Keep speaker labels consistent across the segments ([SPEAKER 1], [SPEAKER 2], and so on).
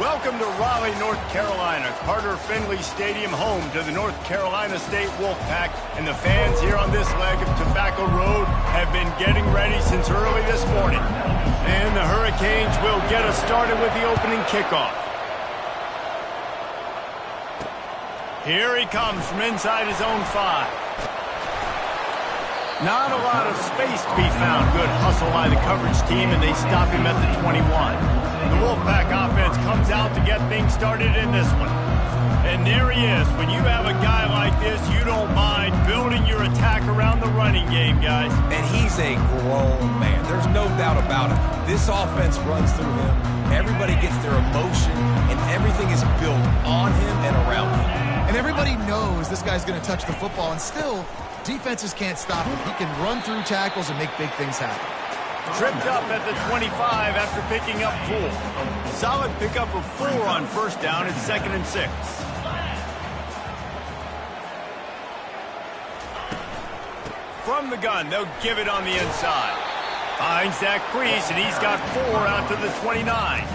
[SPEAKER 1] Welcome to Raleigh, North Carolina, Carter Finley Stadium, home to the North Carolina State Wolfpack, and the fans here on this leg of Tobacco Road have been getting ready since early this morning. And the Hurricanes will get us started with the opening kickoff. Here he comes from inside his own 5. Not a lot of space to be found. Good hustle by the coverage team, and they stop him at the 21. The Wolfpack offense comes out to get things started in this one. And there he is. When you have a guy like this, you don't mind building your attack around the running game, guys.
[SPEAKER 2] And he's a grown man. There's no doubt about it. This offense runs through him. Everybody gets their emotion, and everything is built on him and around him.
[SPEAKER 3] And everybody knows this guy's going to touch the football, and still, defenses can't stop him. He can run through tackles and make big things happen.
[SPEAKER 1] Tripped up at the 25 after picking up 4. Solid pickup of 4 on first down. It's 2nd and 6. From the gun, they'll give it on the inside. Finds that crease, and he's got 4 out to the 29.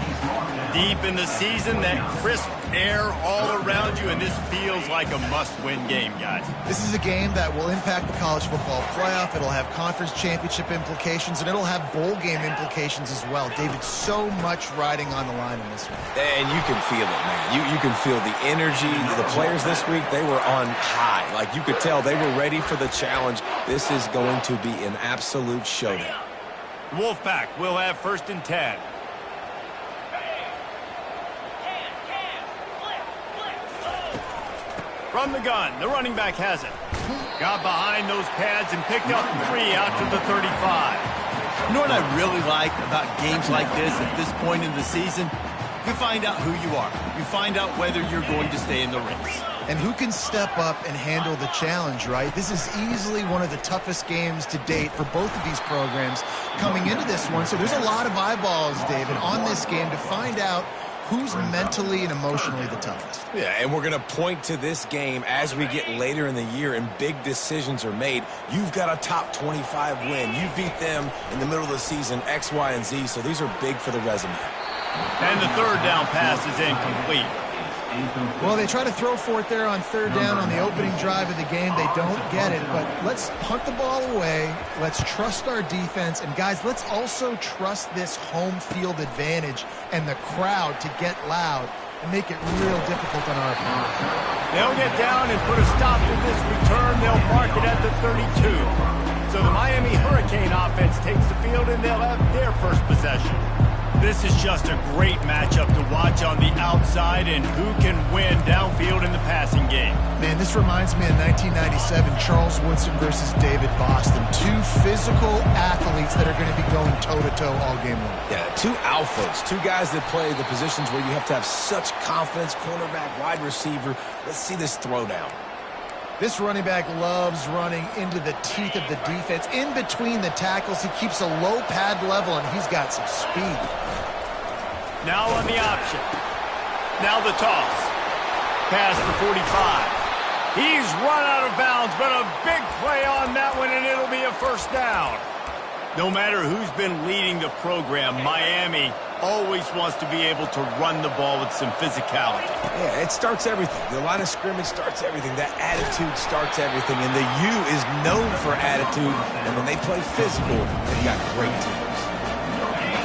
[SPEAKER 1] Deep in the season, that crisp air all around you, and this feels like a must-win game, guys.
[SPEAKER 3] This is a game that will impact the college football playoff. It'll have conference championship implications, and it'll have bowl game implications as well. David, so much riding on the line in this one.
[SPEAKER 2] And you can feel it, man. You can feel the energy. The players this week, they were on high. Like, you could tell they were ready for the challenge. This is going to be an absolute showdown.
[SPEAKER 1] Wolfpack will have 1st and 10. From the gun, the running back has it. Got behind those pads and picked up 3 out to the 35.
[SPEAKER 4] You know what I really like about games like this at this point in the season? You find out who you are. You find out whether you're going to stay in the race.
[SPEAKER 3] And who can step up and handle the challenge, right? This is easily one of the toughest games to date for both of these programs coming into this one. So there's a lot of eyeballs, David, on this game to find out who's mentally and emotionally the toughest.
[SPEAKER 2] Yeah, and we're going to point to this game as we get later in the year and big decisions are made. You've got a top 25 win. You beat them in the middle of the season, X, Y, and Z, so these are big for the resume.
[SPEAKER 1] And the 3rd down pass is incomplete.
[SPEAKER 3] Well, they try to throw for it there on 3rd down on the opening drive of the game. They don't get it, but let's punt the ball away. Let's trust our defense. And, guys, let's also trust this home field advantage and the crowd to get loud and make it real difficult on our opponent.
[SPEAKER 1] They'll get down and put a stop to this return. They'll mark it at the 32. So the Miami Hurricane offense takes the field, and they'll have their first possession. This is just a great matchup to watch on the outside, and who can win downfield in the passing game.
[SPEAKER 3] Man, this reminds me of 1997, Charles Woodson versus David Boston. 2 physical athletes that are going to be going toe-to-toe all game long.
[SPEAKER 2] Yeah, 2 alphas, 2 guys that play the positions where you have to have such confidence, cornerback, wide receiver. Let's see this throwdown.
[SPEAKER 3] This running back loves running into the teeth of the defense. In between the tackles, he keeps a low pad level, and he's got some speed.
[SPEAKER 1] Now on the option. Now the toss. Pass the 45. He's run out of bounds, but a big play on that one, and it'll be a 1st down. No matter who's been leading the program, Miami always wants to be able to run the ball with some physicality.
[SPEAKER 2] Yeah, it starts everything. The line of scrimmage starts everything. That attitude starts everything. And the U is known for attitude. And when they play physical, they've got great teams.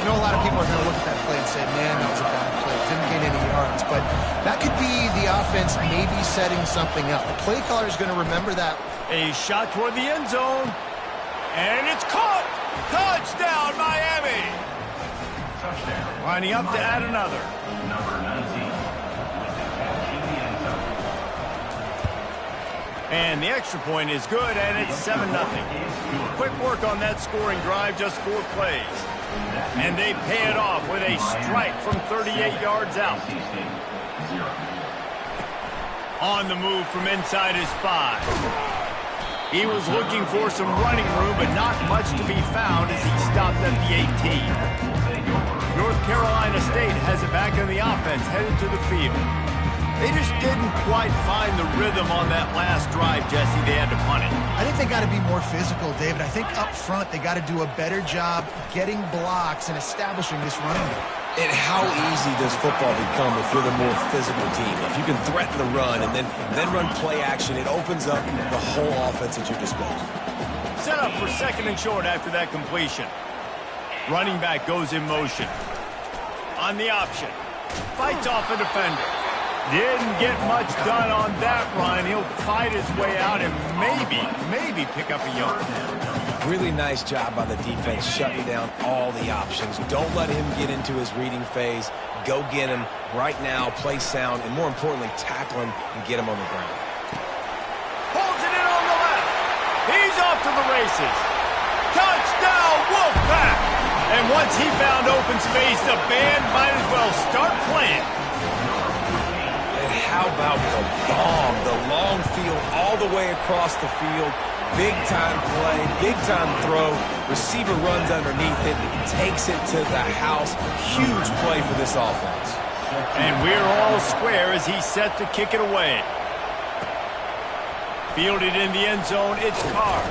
[SPEAKER 3] You know, a lot of people are going to look at that play and say, man, that was a bad play. Didn't gain any yards. But that could be the offense maybe setting something up. The play caller is going to remember that.
[SPEAKER 1] A shot toward the end zone. And it's caught. Touchdown, Miami. Touchdown. Lining up to add another. Number 19. And the extra point is good, and it's 7-0. Quick work on that scoring drive, just 4 plays. And they pay it off with a strike from 38 yards out. On the move from inside his 5. He was looking for some running room, but not much to be found as he stopped at the 18. North Carolina State has it back on the offense, headed to the field. They just didn't quite find the rhythm on that last drive, Jesse. They had to punt it.
[SPEAKER 3] I think they got to be more physical, David. I think up front they got to do a better job getting blocks and establishing this running game.
[SPEAKER 2] And how easy does football become if you're the more physical team? If you can threaten the run and then run play action, it opens up the whole offense at your disposal.
[SPEAKER 1] Set up for 2nd and short after that completion. Running back goes in motion. On the option. Fights off a defender. Didn't get much done on that run. He'll fight his way out and maybe pick up a yard.
[SPEAKER 2] Really nice job by the defense shutting down all the options. Don't let him get into his reading phase. Go get him right now, play sound, and more importantly, tackle him and get him on the ground.
[SPEAKER 1] Holds it in on the left. He's off to the races. Touchdown, Wolfpack! And once he found open space, the band might as well start playing.
[SPEAKER 2] How about the bomb, the long field all the way across the field? Big-time play, big-time throw. Receiver runs underneath it, takes it to the house. Huge play for this offense.
[SPEAKER 1] And we're all square as he's set to kick it away. Fielded in the end zone, it's Carr.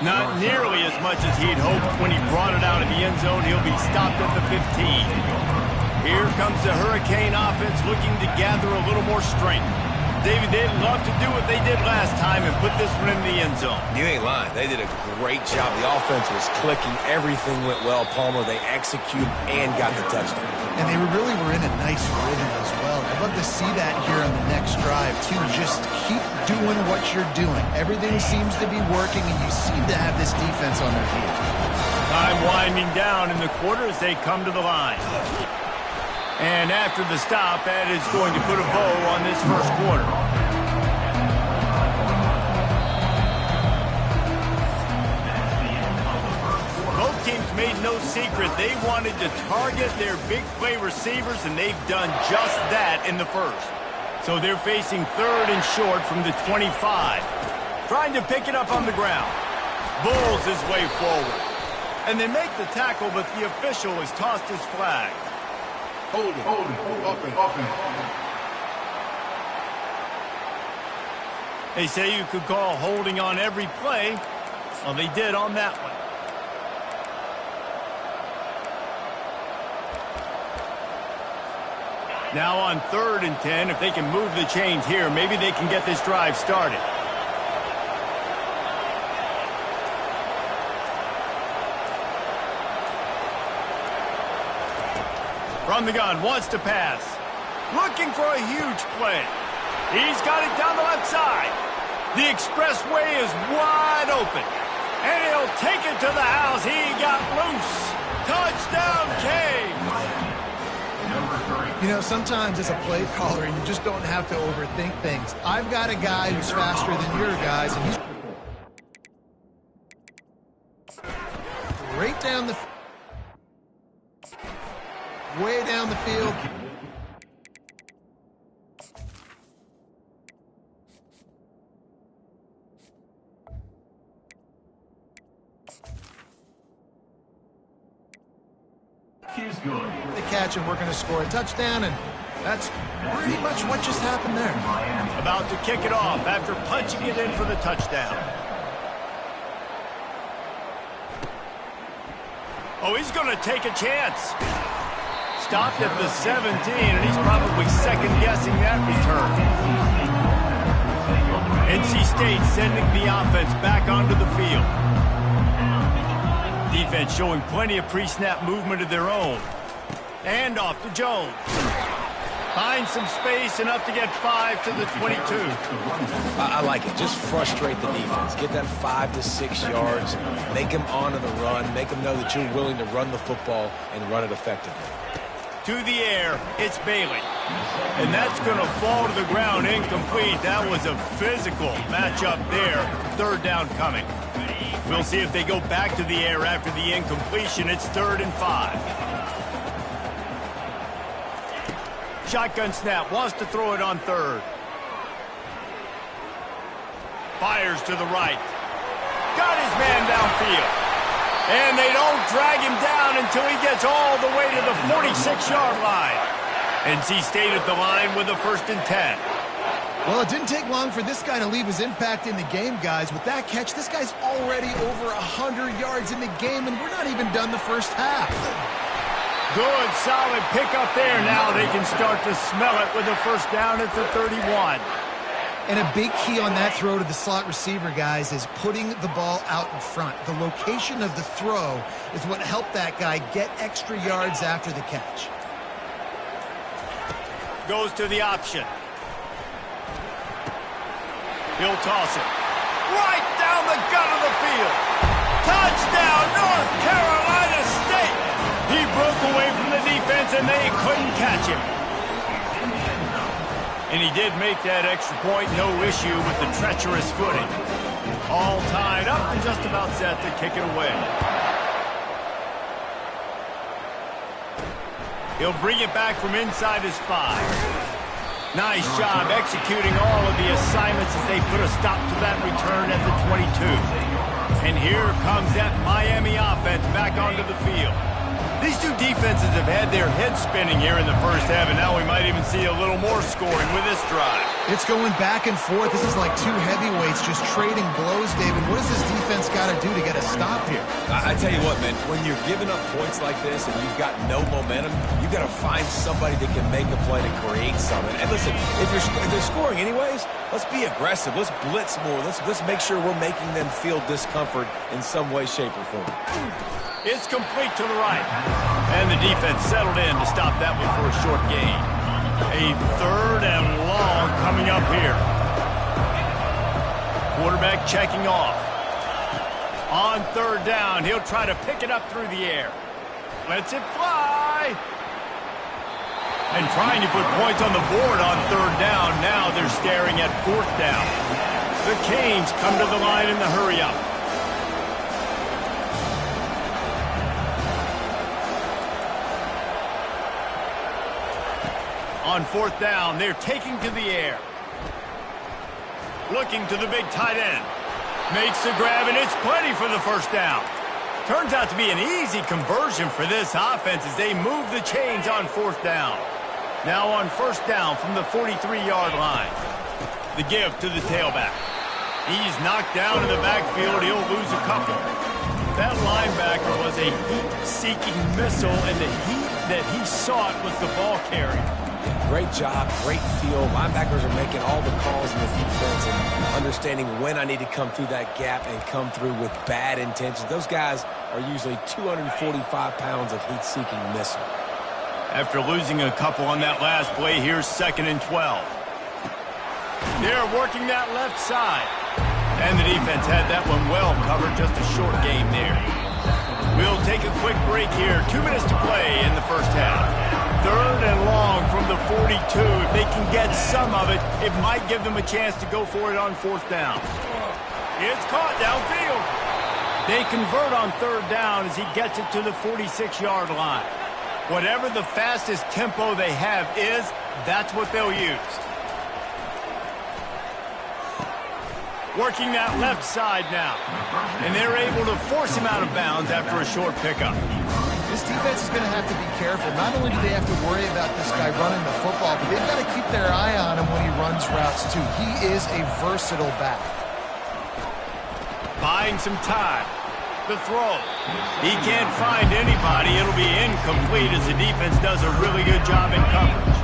[SPEAKER 1] Not nearly as much as he'd hoped when he brought it out of the end zone. He'll be stopped at the 15. Here comes the Hurricane offense looking to gather a little more strength. David, they'd love to do what they did last time and put this one in the end zone.
[SPEAKER 2] You ain't lying. They did a great job. The offense was clicking. Everything went well. Palmer, they executed and got the touchdown.
[SPEAKER 3] And they really were in a nice rhythm as well. I'd love to see that here on the next drive, too. Just keep doing what you're doing. Everything seems to be working, and you seem to have this defense on their heels.
[SPEAKER 1] Time winding down in the quarter as they come to the line. And after the stop, that is going to put a bow on this first quarter. Both teams made no secret they wanted to target their big play receivers, and they've done just that in the first. So they're facing 3rd and short from the 25. Trying to pick it up on the ground. Bulls his way forward. And they make the tackle, but the official has tossed his flag.
[SPEAKER 5] Hold it, open.
[SPEAKER 1] They say you could call holding on every play. Well, they did on that one. Now on 3rd and 10, if they can move the chains here, maybe they can get this drive started. From the gun, wants to pass. Looking for a huge play. He's got it down the left side. The expressway is wide open. And he'll take it to the house. He got loose. Touchdown, King.
[SPEAKER 3] You know, sometimes as a play caller, you just don't have to overthink things. I've got a guy who's faster than your guys, and he's right down the way down the field. The catch, and we're going to score a touchdown, and that's pretty much what just happened there.
[SPEAKER 1] About to kick it off after punching it in for the touchdown. Oh, he's going to take a chance. Stopped at the 17, and he's probably second-guessing that return. NC State sending the offense back onto the field. Defense showing plenty of pre-snap movement of their own. And off to Jones. Finds some space, enough to get 5 to the 22.
[SPEAKER 2] I like it. Just frustrate the defense. Get that 5 to 6 yards. Make them honor the run. Make them know that you're willing to run the football and run it effectively.
[SPEAKER 1] To the air, it's Bailey. And that's going to fall to the ground incomplete. That was a physical matchup there. 3rd down coming. We'll see if they go back to the air after the incompletion. It's 3rd and 5. Shotgun snap, wants to throw it on 3rd. Fires to the right. Got his man downfield. And they don't drag him down until he gets all the way to the 46-yard line. NC State at the line with a 1st and 10.
[SPEAKER 3] Well, it didn't take long for this guy to leave his impact in the game, guys. With that catch, this guy's already over 100 yards in the game, and we're not even done the first half.
[SPEAKER 1] Good, solid pickup there. Now they can start to smell it with a 1st down at the 31.
[SPEAKER 3] And a big key on that throw to the slot receiver, guys, is putting the ball out in front. The location of the throw is what helped that guy get extra yards after the catch.
[SPEAKER 1] Goes to the option. He'll toss it right down the gut of the field. Touchdown, North Carolina State. He broke away from the defense, and they couldn't catch him. And he did make that extra point, no issue with the treacherous footing. All tied up and just about set to kick it away. He'll bring it back from inside his 5. Nice job executing all of the assignments as they put a stop to that return at the 22. And here comes that Miami offense back onto the field. These two defenses have had their heads spinning here in the first half, and now we might even see a little more scoring with this drive.
[SPEAKER 3] It's going back and forth. This is like two heavyweights just trading blows, David. What does this defense got to do to get a stop here?
[SPEAKER 2] I tell you what, man, when you're giving up points like this and you've got no momentum, you got to find somebody that can make a play to create something. And listen, if they're scoring anyways, let's be aggressive. Let's blitz more. Let's make sure we're making them feel discomfort in some way, shape, or form.
[SPEAKER 1] It's complete to the right. And the defense settled in to stop that one for a short gain. A 3rd and long coming up here. Quarterback checking off. On 3rd down, he'll try to pick it up through the air. Lets it fly. And trying to put points on the board on 3rd down. Now they're staring at 4th down. The Canes come to the line in the hurry-up. On 4th down, they're taking to the air. Looking to the big tight end. Makes the grab, and it's plenty for the 1st down. Turns out to be an easy conversion for this offense as they move the chains on 4th down. Now on 1st down from the 43-yard line. The give to the tailback. He's knocked down in the backfield. He'll lose a couple. That linebacker was a heat-seeking missile, and the heat that he sought was the ball carrier.
[SPEAKER 2] Great job, great feel. Linebackers are making all the calls in the defense and understanding when I need to come through that gap and come through with bad intentions. Those guys are usually 245 pounds of heat-seeking missile.
[SPEAKER 1] After losing a couple on that last play, here's 2nd and 12. They're working that left side. And the defense had that one well covered, just a short game there. We'll take a quick break here. 2 minutes to play in the first half. 3rd and long from the 42. If they can get some of it, it might give them a chance to go for it on 4th down. It's caught downfield. They convert on 3rd down as he gets it to the 46-yard line. Whatever the fastest tempo they have is, that's what they'll use. Working that left side now. And they're able to force him out of bounds after a short pickup.
[SPEAKER 3] This defense is going to have to be careful. Not only do they have to worry about this guy running the football, but they've got to keep their eye on him when he runs routes, too. He is a versatile back.
[SPEAKER 1] Buying some time. The throw. He can't find anybody. It'll be incomplete as the defense does a really good job in coverage.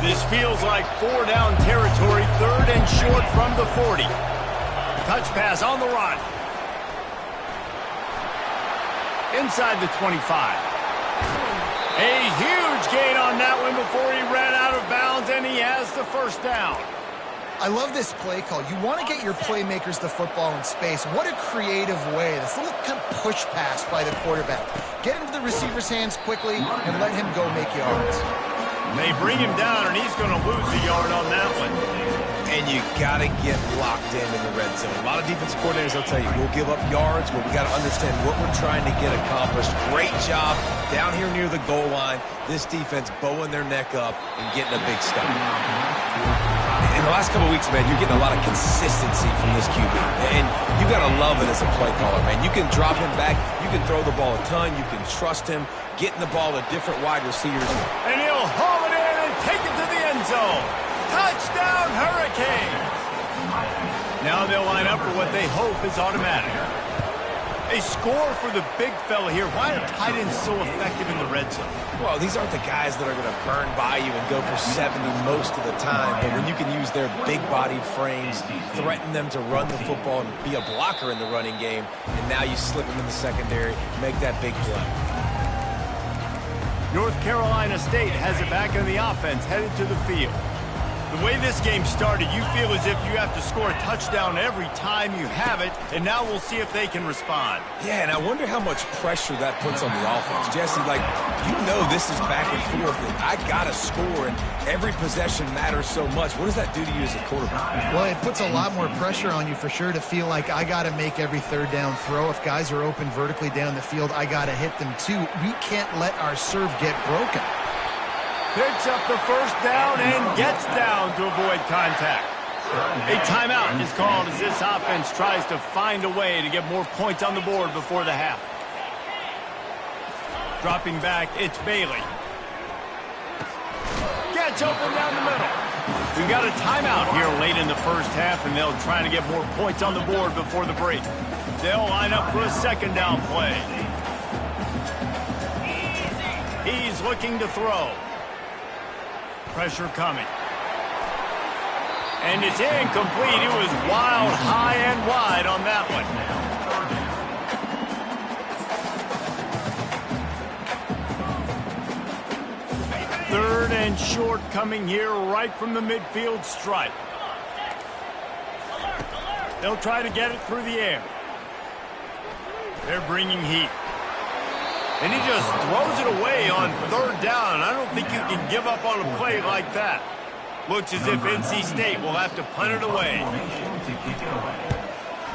[SPEAKER 1] This feels like 4-down territory, 3rd and short from the 40. Touch pass on the run. Inside the 25. A huge gain on that one before he ran out of bounds, and he has the 1st down.
[SPEAKER 3] I love this play call. You want to get your playmakers the football in space. What a creative way. This little kind of push pass by the quarterback. Get into the receiver's hands quickly and let him go make yards.
[SPEAKER 1] They bring him down, and he's going to lose a yard on that one.
[SPEAKER 2] And you got to get locked in the red zone. A lot of defensive coordinators will tell you, we'll give up yards, but we got to understand what we're trying to get accomplished. Great job down here near the goal line. This defense bowing their neck up and getting a big stop. In the last couple of weeks, man, you're getting a lot of consistency from this QB. And you got to love it as a play caller, man. You can drop him back. You can throw the ball a ton. You can trust him, getting the ball to different wide receivers.
[SPEAKER 1] And he'll haul it in and end zone. Touchdown, Hurricanes! Now they'll line up for what they hope is automatic. A score for the big fella here. Why are tight ends so effective in the red zone?
[SPEAKER 2] Well, these aren't the guys that are going to burn by you and go for 70 most of the time. But when you can use their big-bodied frames, threaten them to run the football and be a blocker in the running game, and now you slip them in the secondary, make that big play.
[SPEAKER 1] North Carolina State has it back in the offense, headed to the field. The way this game started, you feel as if you have to score a touchdown every time you have it, and now we'll see if they can respond.
[SPEAKER 2] Yeah, and I wonder how much pressure that puts on the offense. Jesse, like, you know this is back and forth, and I got to score, and every possession matters so much. What does that do to you as a quarterback?
[SPEAKER 3] Well, it puts a lot more pressure on you for sure to feel like I got to make every third down throw. If guys are open vertically down the field, I got to hit them too. We can't let our serve get broken.
[SPEAKER 1] Picks up the first down and gets down to avoid contact. A timeout is called as this offense tries to find a way to get more points on the board before the half. Dropping back, it's Bailey. Gets open down the middle. We've got a timeout here late in the first half, and they'll try to get more points on the board before the break. They'll line up for a second down play. He's looking to throw. Pressure coming. And it's incomplete. It was wild, high and wide on that one. Third and short coming here right from the midfield stripe. They'll try to get it through the air. They're bringing heat. And he just throws it away on third down. I don't think you can give up on a play like that. Looks as if NC State will have to punt it away.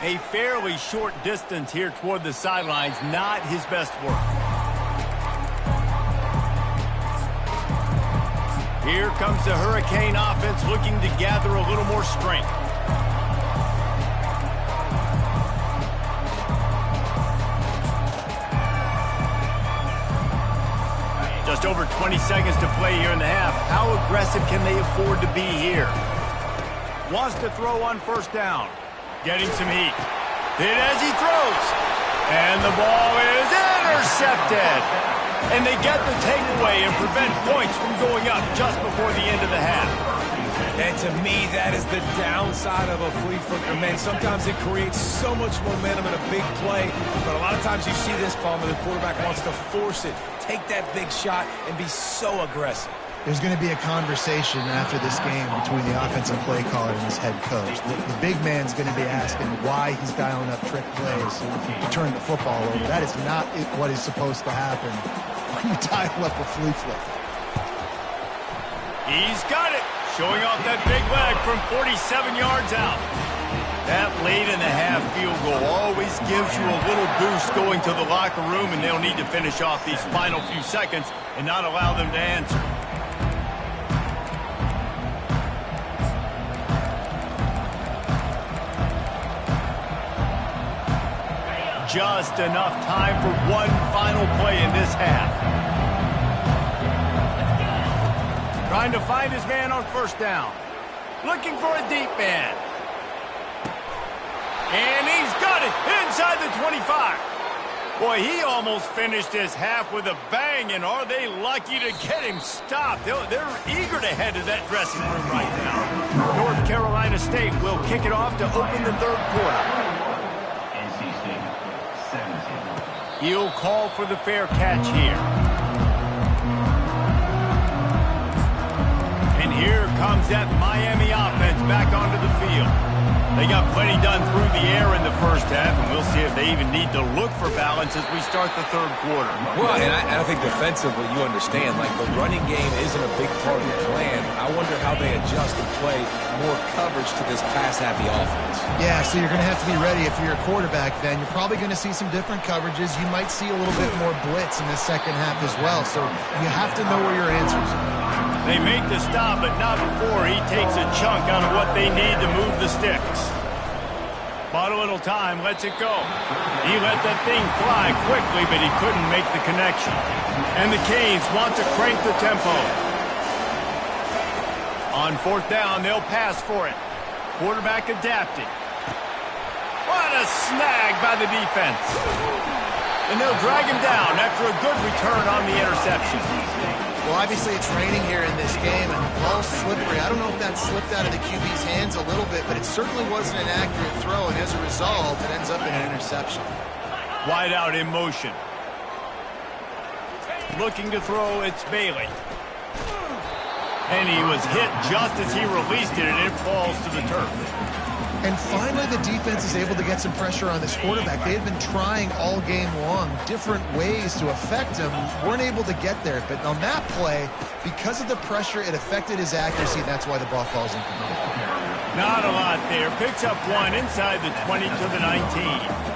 [SPEAKER 1] A fairly short distance here toward the sidelines, not his best work. Here comes the Hurricane offense looking to gather a little more strength. Just over 20 seconds to play here in the half. How aggressive can they afford to be here? Wants to throw on first down. Getting some heat. Hit as he throws. And the ball is intercepted. And they get the takeaway and prevent points from going up just before the end of the half.
[SPEAKER 2] And to me, that is the downside of a flea flicker. Man, sometimes it creates so much momentum in a big play, but a lot of times you see this, Palmer, the quarterback wants to force it, take that big shot, and be so aggressive.
[SPEAKER 3] There's going to be a conversation after this game between the offensive play caller and his head coach. The big man's going to be asking why he's dialing up trick plays to turn the football over. That is not what is supposed to happen when you dial up a flea flicker.
[SPEAKER 1] He's got it. Showing off that big leg from 47 yards out. That late in the half field goal always gives you a little boost going to the locker room, and they'll need to finish off these final few seconds and not allow them to answer. Just enough time for one final play in this half. Trying to find his man on first down. Looking for a deep man. And he's got it inside the 25. Boy, he almost finished his half with a bang, and are they lucky to get him stopped? They're eager to head to that dressing room right now. North Carolina State will kick it off to open the third quarter. He'll call for the fair catch here. Here comes that Miami offense back onto the field. They got plenty done through the air in the first half, and we'll see if they even need to look for balance as we start the third quarter.
[SPEAKER 2] Well, and I think defensively, you understand, like the running game isn't a big part of the plan. I wonder how they adjust and play more coverage to this pass-happy offense.
[SPEAKER 3] Yeah, so you're going to have to be ready if you're a quarterback then. You're probably going to see some different coverages. You might see a little bit more blitz in the second half as well, so you have to know where your answers are.
[SPEAKER 1] They make the stop, but not before he takes a chunk out of what they need to move the sticks. Bought a little time, lets it go. He let that thing fly quickly, but he couldn't make the connection. And the Canes want to crank the tempo. On fourth down, they'll pass for it. Quarterback adapting. What a snag by the defense. And they'll drag him down after a good return on the interception.
[SPEAKER 3] Well, obviously it's raining here in this game, and the ball's slippery. I don't know if that slipped out of the QB's hands a little bit, but it certainly wasn't an accurate throw, and as a result, it ends up in an interception.
[SPEAKER 1] Wide out in motion. Looking to throw, it's Bailey. And he was hit just as he released it, and it falls to the turf.
[SPEAKER 3] And finally, the defense is able to get some pressure on this quarterback. They had been trying all game long different ways to affect him, weren't able to get there. But on that play, because of the pressure, it affected his accuracy, and that's why the ball falls incomplete.
[SPEAKER 1] Not a lot there. Picks up one inside the 20 to the 19.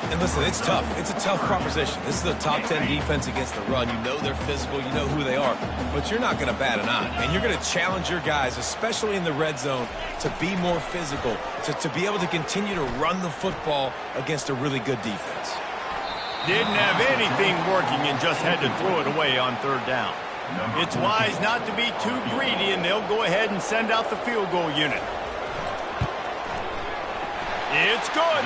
[SPEAKER 2] And listen, it's tough. It's a tough proposition. This is a top 10 defense against the run. You know they're physical. You know who they are. But you're not going to bat an eye. And you're going to challenge your guys, especially in the red zone, to be more physical, to be able to continue to run the football against a really good defense.
[SPEAKER 1] Didn't have anything working and just had to throw it away on third down. It's wise not to be too greedy, and they'll go ahead and send out the field goal unit. It's good.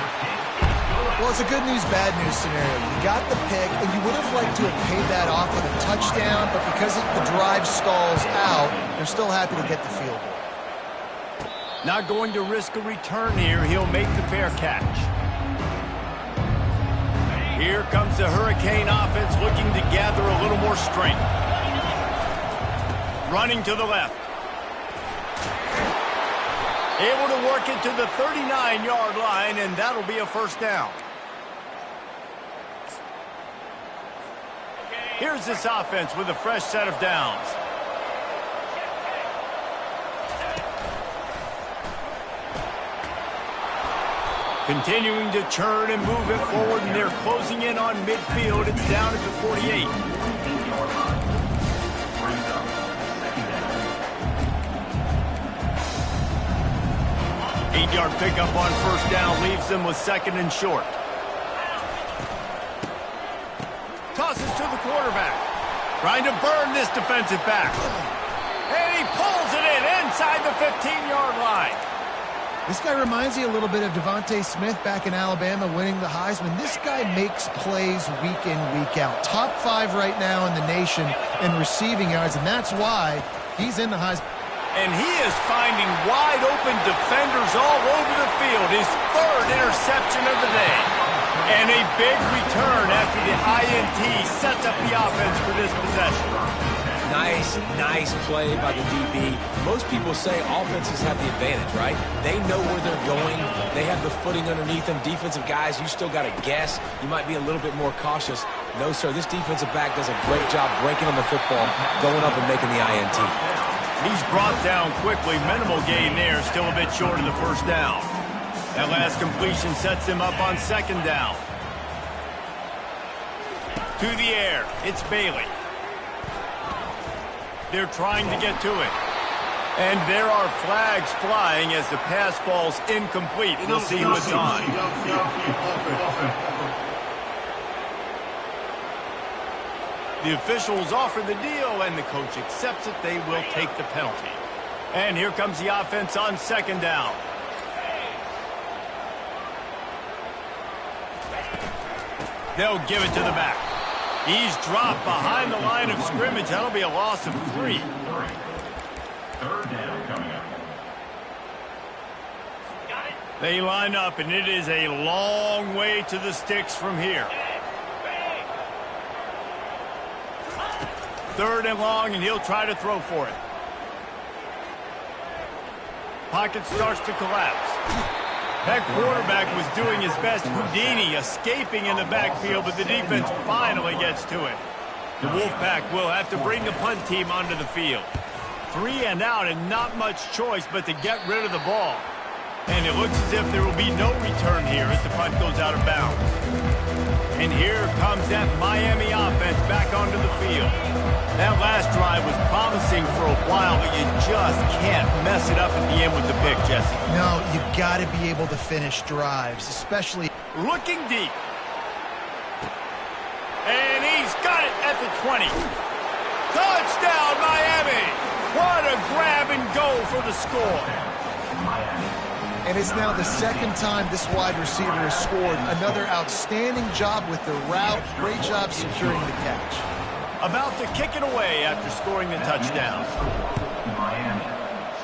[SPEAKER 3] Well, it's a good news, bad news scenario. You got the pick, and you would have liked to have paid that off with a touchdown, but because the drive stalls out, they're still happy to get the field goal.
[SPEAKER 1] Not going to risk a return here. He'll make the fair catch. Here comes the Hurricane offense looking to gather a little more strength. Running to the left. Able to work it to the 39-yard line, and that'll be a first down. Here's this offense with a fresh set of downs. Continuing to churn and move it forward, and they're closing in on midfield. It's down at the 48. Eight-yard pickup on first down leaves them with second and short. Tosses to the quarterback. Trying to burn this defensive back. And he pulls it in inside the 15-yard line.
[SPEAKER 3] This guy reminds you a little bit of Devontae Smith back in Alabama winning the Heisman. This guy makes plays week in, week out. Top 5 right now in the nation in receiving yards, and that's why he's in the Heisman.
[SPEAKER 1] And he is finding wide-open defenders all over the field. His third interception of the day. And a big return after the INT sets up the offense for this possession.
[SPEAKER 2] Nice play by the DB. Most people say offenses have the advantage, right? They know where they're going. They have the footing underneath them. Defensive guys, you still got to guess. You might be a little bit more cautious. No, sir, this defensive back does a great job breaking on the football, going up and making the INT.
[SPEAKER 1] He's brought down quickly. Minimal gain there. Still a bit short of the first down. That last completion sets him up on second down. To the air. It's Bailey. They're trying to get to it. And there are flags flying as the pass falls incomplete. We'll see who it's on. The officials offer the deal, and the coach accepts it. They will take the penalty. And here comes the offense on second down. They'll give it to the back. He's dropped behind the line of scrimmage. That'll be a loss of 3.
[SPEAKER 5] Third down coming up.
[SPEAKER 1] They line up, and it is a long way to the sticks from here. Third and long, and he'll try to throw for it. Pocket starts to collapse. That quarterback was doing his best Houdini, escaping in the backfield, but the defense finally gets to it. The Wolfpack will have to bring the punt team onto the field. 3 and out, and not much choice but to get rid of the ball. And it looks as if there will be no return here as the punt goes out of bounds. And here comes that Miami offense back onto the field. That last drive was promising for a while, but you just can't mess it up at the end with the pick, Jesse.
[SPEAKER 3] No, you got to be able to finish drives, especially.
[SPEAKER 1] Looking deep. And he's got it at the 20. Touchdown, Miami! What a grab and go for the score.
[SPEAKER 3] And it's now the second time this wide receiver has scored. Another outstanding job with the route. Great job securing the catch.
[SPEAKER 1] About to kick it away after scoring the touchdown.
[SPEAKER 5] Miami,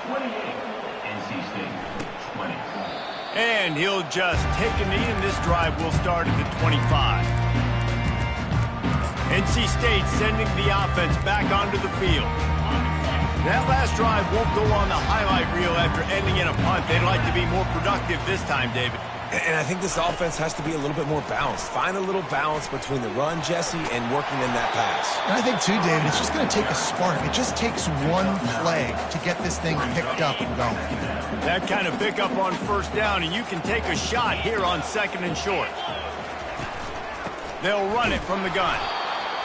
[SPEAKER 5] 28. NC State, 20.
[SPEAKER 1] And he'll just take a knee, and this drive will start at the 25. NC State sending the offense back onto the field. That last drive won't go on the highlight reel after ending in a punt. They'd like to be more productive this time, David.
[SPEAKER 2] And I think this offense has to be a little bit more balanced. Find a little balance between the run, Jesse, and working in that pass.
[SPEAKER 3] And I think, too, David, it's just going to take a spark. It just takes one play to get this thing picked up and going.
[SPEAKER 1] That kind of pickup on first down, and you can take a shot here on 2nd and short. They'll run it from the gun.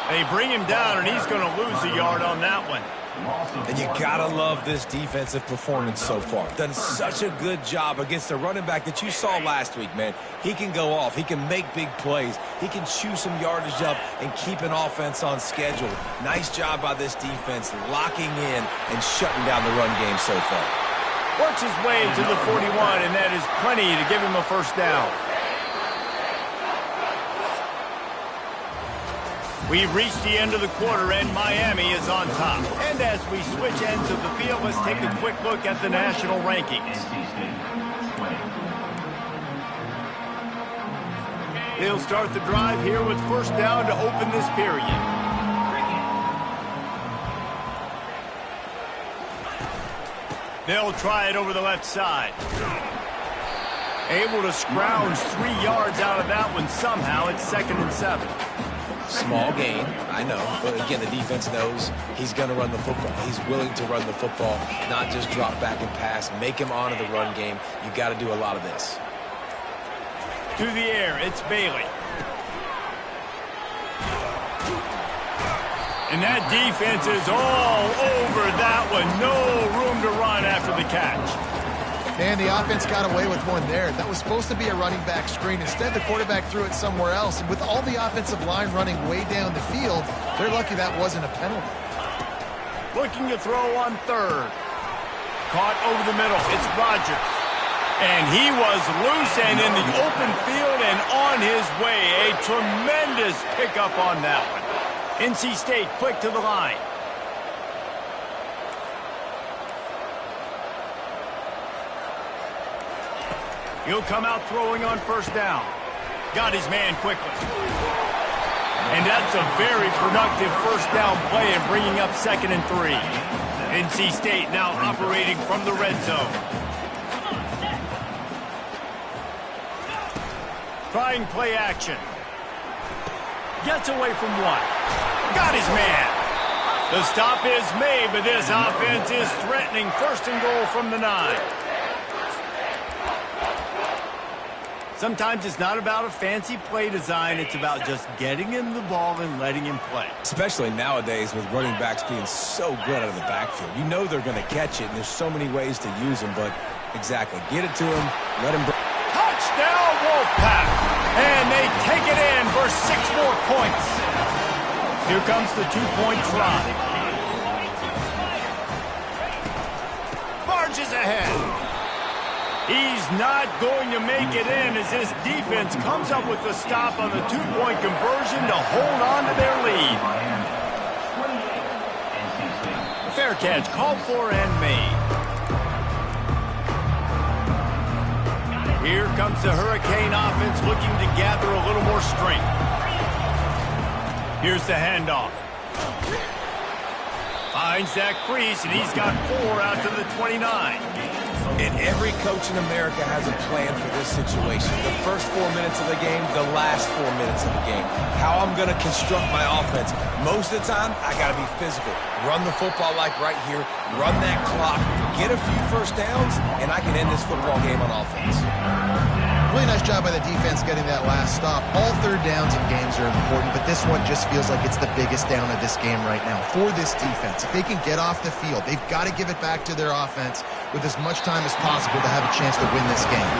[SPEAKER 1] They bring him down, and he's going to lose a yard on that one.
[SPEAKER 2] And you gotta love this defensive performance so far. Done such a good job against a running back that you saw last week, man. He can go off. He can make big plays. He can chew some yardage up and keep an offense on schedule. Nice job by this defense locking in and shutting down the run game so far.
[SPEAKER 1] Works his way to the 41, and that is plenty to give him a first down. We've reached the end of the quarter, and Miami is on top. And as we switch ends of the field, let's take a quick look at the national rankings. They'll start the drive here with first down to open this period. They'll try it over the left side. Able to scrounge 3 yards out of that one somehow. It's 2nd and 7.
[SPEAKER 2] Small gain, I know, but again, the defense knows he's going to run the football. He's willing to run the football, not just drop back and pass, make him honor the run game. You got to do a lot of this.
[SPEAKER 1] To the air, it's Bailey. And that defense is all over that one. No room to run after the catch.
[SPEAKER 3] And the offense got away with one there. That was supposed to be a running back screen. Instead, the quarterback threw it somewhere else. And with all the offensive line running way down the field, they're lucky that wasn't a penalty.
[SPEAKER 1] Looking to throw on 3rd. Caught over the middle. It's Rodgers. And he was loose and in the open field and on his way. A tremendous pickup on that one. NC State quick to the line. He'll come out throwing on first down. Got his man quickly. And that's a very productive first down play and bringing up 2nd and 3. NC State now operating from the red zone. Trying play action. Gets away from one. Got his man. The stop is made, but this offense is threatening 1st and goal from the 9. Sometimes it's not about a fancy play design. It's about just getting him the ball and letting him play.
[SPEAKER 2] Especially nowadays with running backs being so good out of the backfield. You know they're going to catch it, and there's so many ways to use them, but exactly. Get it to him, let him...
[SPEAKER 1] Touchdown, Wolfpack! And they take it in for 6 more points. Here comes the 2-point try. Barges ahead. He's not going to make it in as this defense comes up with the stop on the 2-point conversion to hold on to their lead. Fair catch called for and made. Here comes the Hurricane offense looking to gather a little more strength. Here's the handoff. Finds that crease, and he's got 4 out to the 29.
[SPEAKER 2] And every coach in America has a plan for this situation. The first 4 minutes of the game, the last 4 minutes of the game. How I'm going to construct my offense. Most of the time, I got to be physical. Run the football like right here. Run that clock. Get a few first downs, and I can end this football game on offense.
[SPEAKER 3] Really nice job by the defense getting that last stop. All 3rd downs in games are important, but this one just feels like it's the biggest down of this game right now for this defense. If they can get off the field, they've got to give it back to their offense with as much time as possible to have a chance to win this game.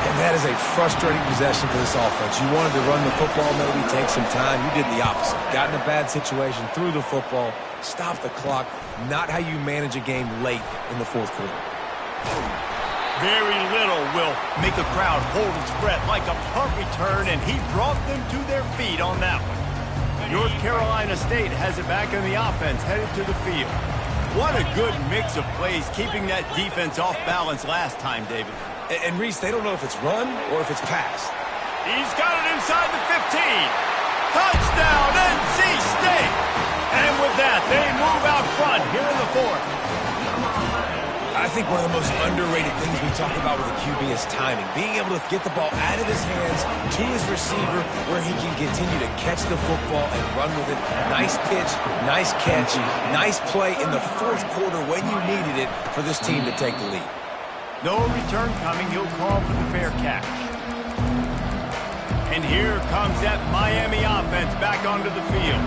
[SPEAKER 2] And that is a frustrating possession for this offense. You wanted to run the football, maybe take some time. You did the opposite. Got in a bad situation, threw the football, stop the clock, not how you manage a game late in the fourth quarter.
[SPEAKER 1] Very little will make a crowd hold its breath like a punt return, and he brought them to their feet on that one. North Carolina State has it back in the offense, headed to the field. What a good mix of plays, keeping that defense off balance last time, David.
[SPEAKER 2] And Reese, they don't know if it's run or if it's pass.
[SPEAKER 1] He's got it inside the 15. Touchdown, NC State! And with that, they move out front here in the fourth.
[SPEAKER 2] I think one of the most underrated things we talk about with a QB is timing. Being able to get the ball out of his hands to his receiver where he can continue to catch the football and run with it. Nice pitch, nice catch, nice play in the fourth quarter when you needed it for this team to take the lead.
[SPEAKER 1] No return coming. He'll call for the fair catch. And here comes that Miami offense back onto the field.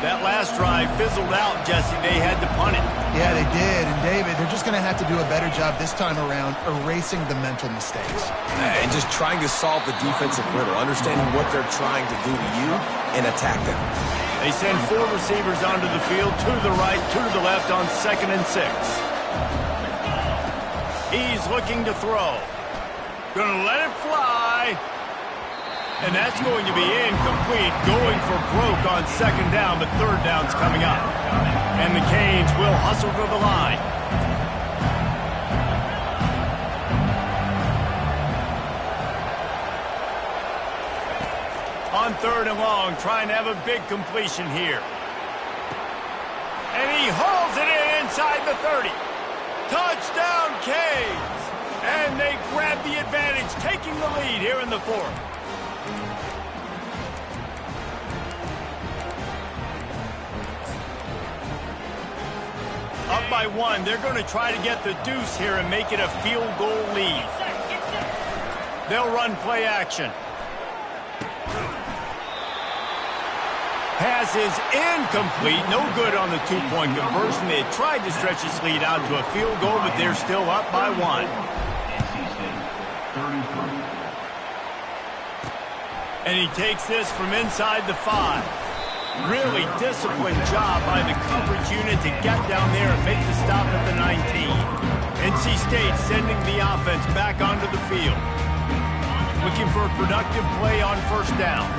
[SPEAKER 1] That last drive fizzled out, Jesse. They had to punt it.
[SPEAKER 3] Yeah, they did. And, David, they're just going to have to do a better job this time around erasing the mental mistakes.
[SPEAKER 2] And just trying to solve the defensive riddle, understanding what they're trying to do to you and attack them.
[SPEAKER 1] They send 4 receivers onto the field, 2 to the right, 2 to the left on 2nd and 6. He's looking to throw. Gonna let it fly. And that's going to be incomplete, going for broke on 2nd down, but 3rd down's coming up. And the Canes will hustle to the line. On 3rd and long, trying to have a big completion here. And he hauls it in inside the 30. Touchdown, Canes! And they grab the advantage, taking the lead here in the fourth. Up by 1, they're going to try to get the deuce here and make it a field goal lead. They'll run play action. Pass is incomplete. No good on the 2-point conversion. They tried to stretch this lead out to a field goal, but they're still up by 1.
[SPEAKER 5] NC State, 33.
[SPEAKER 1] And he takes this from inside the 5. Really disciplined job by the coverage unit to get down there and make the stop at the 19. NC State sending the offense back onto the field. Looking for a productive play on 1st down.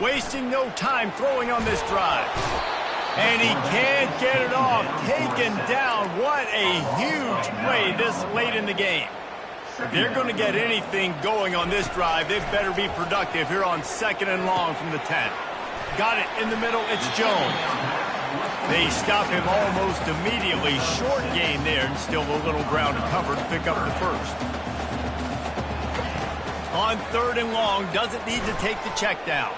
[SPEAKER 1] Wasting no time throwing on this drive. And he can't get it off. Taken down. What a huge play this late in the game. If they're going to get anything going on this drive, they better be productive here on 2nd and long from the 10. Got it in the middle. It's Jones. They stop him almost immediately. Short gain there, and still a little ground to cover to pick up the 1st. On 3rd and long, doesn't need to take the check down.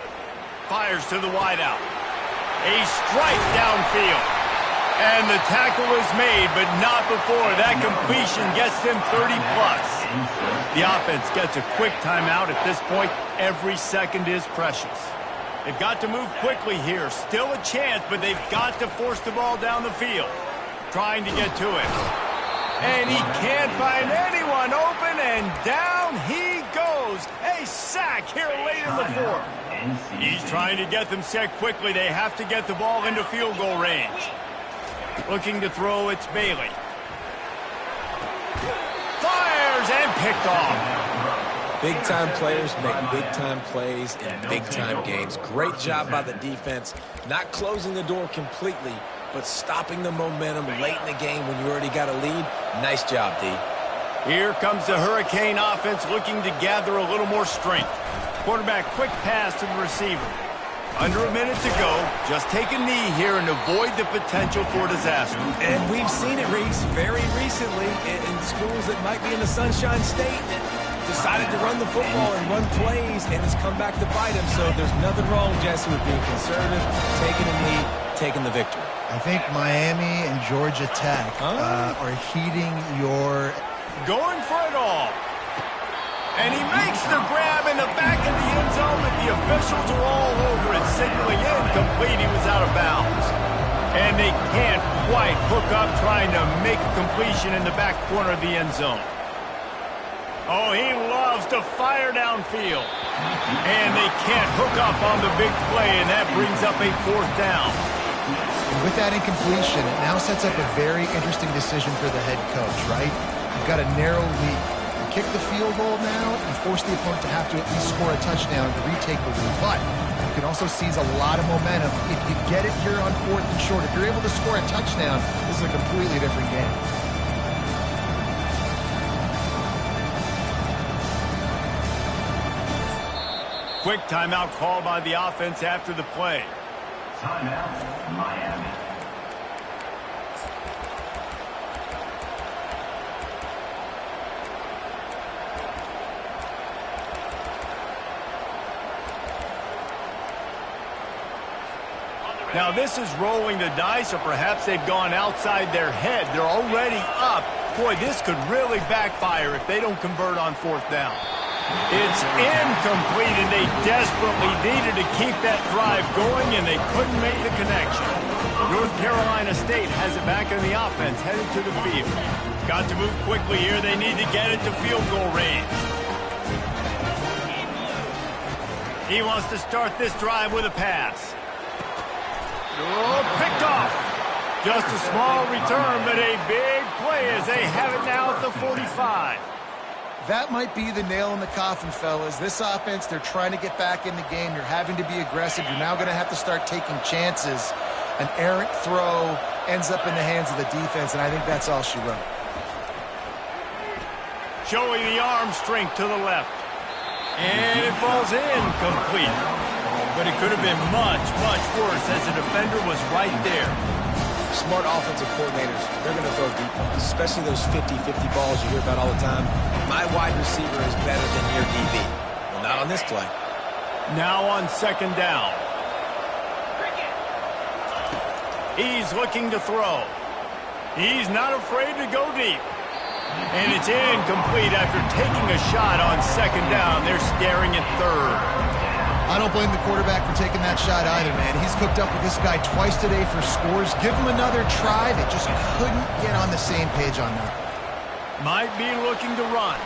[SPEAKER 1] Fires to the wideout. A strike downfield. And the tackle is made, but not before that completion gets them 30+. The offense gets a quick timeout at this point. Every second is precious. They've got to move quickly here. Still a chance, but they've got to force the ball down the field. Trying to get to it. And he can't find anyone open, and down he goes. A sack here late in the fourth. He's trying to get them set quickly. They have to get the ball into field goal range. Looking to throw, it's Bailey. Fires and picked off.
[SPEAKER 2] Big-time players make big-time plays in big-time games. Great job by the defense, not closing the door completely, but stopping the momentum late in the game when you already got a lead. Nice job, D.
[SPEAKER 1] Here comes the Hurricane offense looking to gather a little more strength. Quarterback, quick pass to the receiver. Under a minute to go. Just take a knee here and avoid the potential for disaster.
[SPEAKER 2] And we've seen it, Reese, very recently in schools that might be in the Sunshine State that decided to run the football and run plays, and it's come back to bite them. So there's nothing wrong, Jesse, with being conservative, taking a knee, taking the victory.
[SPEAKER 3] I think Miami and Georgia Tech are heeding your...
[SPEAKER 1] Going for it all. And he makes the grab in the back of the end zone, but the officials are all over it, signaling incomplete. He was out of bounds. And they can't quite hook up trying to make a completion in the back corner of the end zone. Oh, he loves to fire downfield. And they can't hook up on the big play, and that brings up a 4th down.
[SPEAKER 3] And with that incompletion, it now sets up a very interesting decision for the head coach, right? You've got a narrow lead. You kick the field goal now, you force the opponent to have to at least score a touchdown to retake the lead. But you can also seize a lot of momentum. If you get it here on 4th and short, if you're able to score a touchdown, this is a completely different game.
[SPEAKER 1] Quick timeout call by the offense after the play.
[SPEAKER 5] Timeout, Miami.
[SPEAKER 1] Now this is rolling the dice, or perhaps they've gone outside their head. They're already up. Boy, this could really backfire if they don't convert on 4th down. It's incomplete, and they desperately needed to keep that drive going, and they couldn't make the connection. North Carolina State has it back in the offense, headed to the field. Got to move quickly here. They need to get it to field goal range. He wants to start this drive with a pass. Oh, picked off. Just a small return, but a big play as they have it now at the 45.
[SPEAKER 3] That might be the nail in the coffin, fellas. This offense, they're trying to get back in the game. You're having to be aggressive. You're now going to have to start taking chances. An errant throw ends up in the hands of the defense, and I think that's all she wrote.
[SPEAKER 1] Showing the arm strength to the left. And it falls incomplete. But it could have been much, much worse as the defender was right there.
[SPEAKER 2] Smart offensive coordinators, they're going to throw deep balls, especially those 50-50 balls you hear about all the time. My wide receiver is better than your DB. Well, not on this play.
[SPEAKER 1] Now on 2nd down. He's looking to throw. He's not afraid to go deep. And it's incomplete after taking a shot on 2nd down. They're staring at 3rd.
[SPEAKER 3] I don't blame the quarterback for taking that shot either, man. He's cooked up with this guy twice today for scores. Give him another try. They just couldn't get on the same page on that.
[SPEAKER 1] Might be looking to run.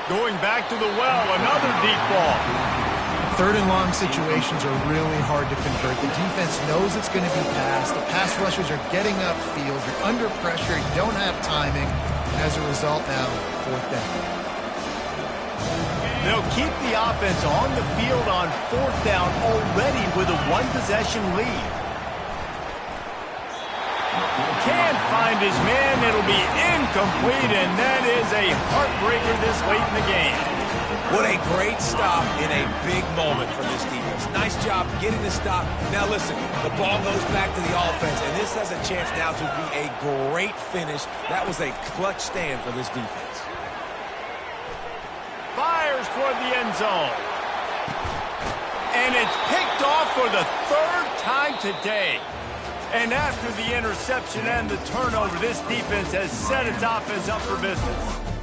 [SPEAKER 1] Going back to the well, another deep ball.
[SPEAKER 3] 3rd and long situations are really hard to convert. The defense knows it's going to be passed. The pass rushers are getting upfield. You're under pressure. You don't have timing. And as a result now, 4th down.
[SPEAKER 1] They'll keep the offense on the field on 4th down already with a 1-possession lead. Can't find his man. It'll be incomplete, and that is a heartbreaker this late in the game.
[SPEAKER 2] What a great stop in a big moment for this defense. Nice job getting the stop. Now listen, the ball goes back to the offense, and this has a chance now to be a great finish. That was a clutch stand for this defense.
[SPEAKER 1] Fires toward the end zone. And it's picked off for the 3rd time today. And after the interception and the turnover, this defense has set its offense up for business.